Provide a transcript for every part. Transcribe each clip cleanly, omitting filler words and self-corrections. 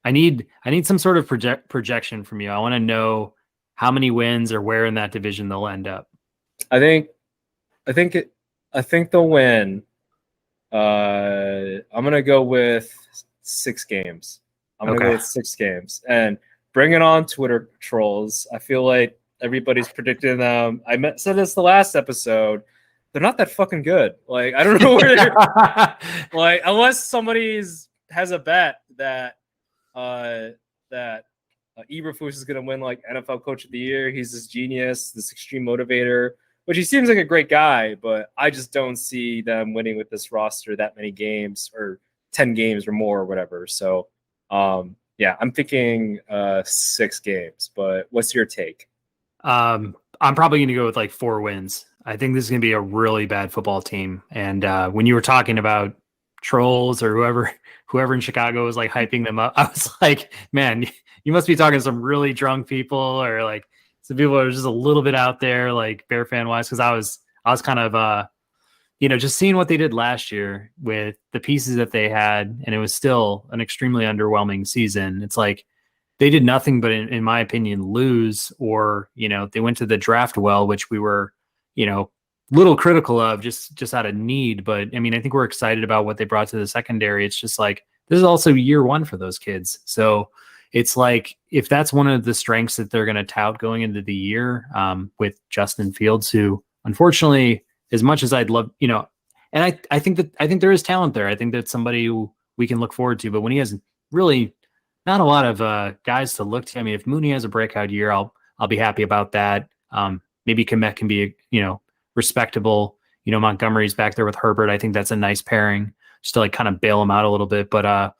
I need some sort of projection from you. I want to know how many wins or where in that division they'll end up. I think I think it I think they'll win. I'm gonna go with 6 games. I'm gonna go Okay. with 6 games and bring it on, Twitter trolls. I feel like everybody's predicting them. Said this the last episode. They're not that fucking good. Like I don't know where they're like unless somebody's has a bet that that Eberflus is going to win like NFL Coach of the Year. He's this genius, this extreme motivator, which he seems like a great guy, but I just don't see them winning with this roster that many games or 10 games or more or whatever. So, yeah, I'm thinking 6 games, but what's your take? I'm probably going to go with like 4 wins. I think this is going to be a really bad football team. And when you were talking about trolls or whoever in Chicago was like hyping them up, I was like, man, you must be talking to some really drunk people or like some people that are just a little bit out there, like Bear fan wise, because I was kind of just seeing what they did last year with the pieces that they had, and it was still an extremely underwhelming season. It's like they did nothing but, in my opinion, lose, or they went to the draft well, which we were, little critical of just out of need. But I mean, I think we're excited about what they brought to the secondary. It's just like this is also year one for those kids, so it's like if that's one of the strengths that they're going to tout going into the year, with Justin Fields, who unfortunately, as much as I'd love, and I think there is talent there. I think that's somebody who we can look forward to. But when he has really not a lot of guys to look to, I mean, if Mooney has a breakout year, I'll be happy about that. Maybe Komet can be respectable. Montgomery's back there with Herbert. I think that's a nice pairing, just to like kind of bail him out a little bit. But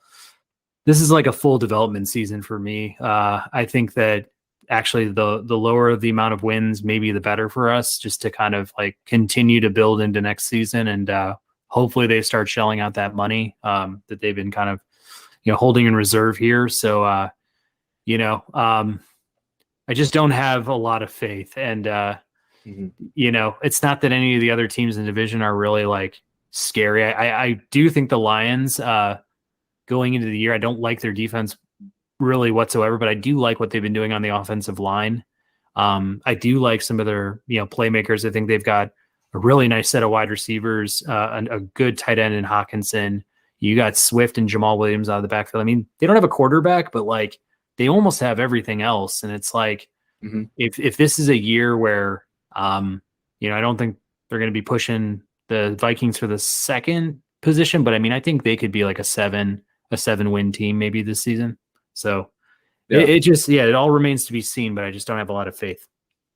this is like a full development season for me. I think that actually the lower the amount of wins, maybe the better for us, just to kind of like continue to build into next season. And hopefully they start shelling out that money that they've been kind of, holding in reserve here. So, I just don't have a lot of faith. And, it's not that any of the other teams in the division are really like scary. I do think the Lions, going into the year, I don't like their defense really whatsoever, but I do like what they've been doing on the offensive line. I do like some of their, playmakers. I think they've got a really nice set of wide receivers, a good tight end in Hawkinson. You got Swift and Jamal Williams out of the backfield. I mean, they don't have a quarterback, but like they almost have everything else. And it's like, if this is a year where, I don't think they're going to be pushing the Vikings for the second position, but I mean, I think they could be like a 7-win team maybe this season. So it all remains to be seen, but I just don't have a lot of faith.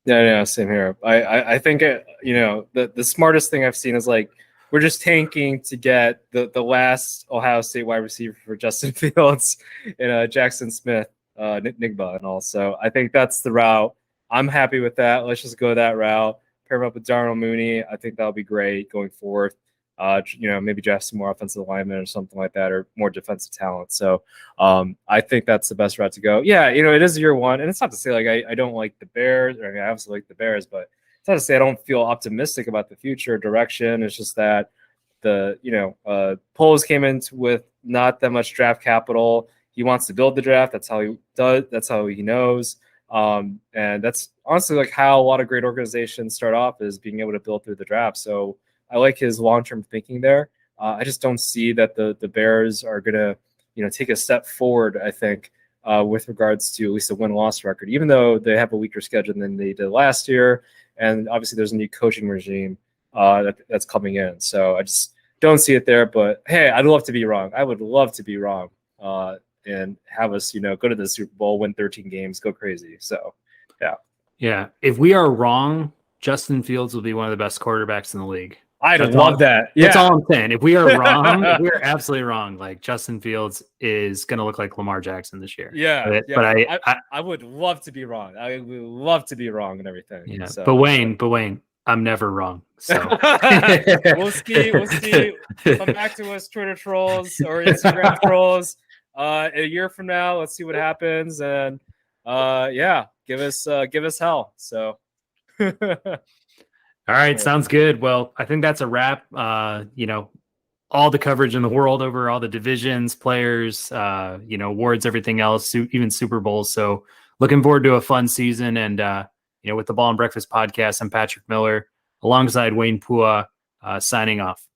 Yeah, same here. I think the smartest thing I've seen is like we're just tanking to get the last Ohio State wide receiver for Justin Fields and Jackson Smith, Nigba, and all. So I think that's the route. I'm happy with that. Let's just go that route. Pair him up with Darnell Mooney. I think that'll be great going forward. Maybe draft some more offensive linemen or something like that, or more defensive talent. So I think that's the best route to go. Yeah, it is year one, and it's not to say like I don't like the Bears, or I mean, I obviously like the Bears, but it's not to say I don't feel optimistic about the future direction. It's just that the Poles came in with not that much draft capital. He wants to build the draft. That's how he does. That's how he knows. And that's honestly like how a lot of great organizations start off, is being able to build through the draft. So I like his long-term thinking there. I just don't see that the Bears are going to, take a step forward, I think, with regards to at least a win-loss record, even though they have a weaker schedule than they did last year. And obviously there's a new coaching regime that's coming in. So I just don't see it there. But, hey, I'd love to be wrong. I would love to be wrong and have us, go to the Super Bowl, win 13 games, go crazy. So, yeah. Yeah. If we are wrong, Justin Fields will be one of the best quarterbacks in the league. I'd love that. Yeah. That's all I'm saying. If we are wrong, if we're absolutely wrong, like Justin Fields is going to look like Lamar Jackson this year. Yeah. But I would love to be wrong. I would love to be wrong and everything. Yeah. So. But Wayne, I'm never wrong. So we'll see. Come back to us, Twitter trolls or Instagram trolls. A year from now, let's see what happens. And give us hell. So all right, sounds good. Well, I think that's a wrap. all the coverage in the world over all the divisions, players, awards, everything else, even Super Bowls. So looking forward to a fun season. And, with the Ball and Breakfast podcast, I'm Patrick Miller alongside Wayne Pua, signing off.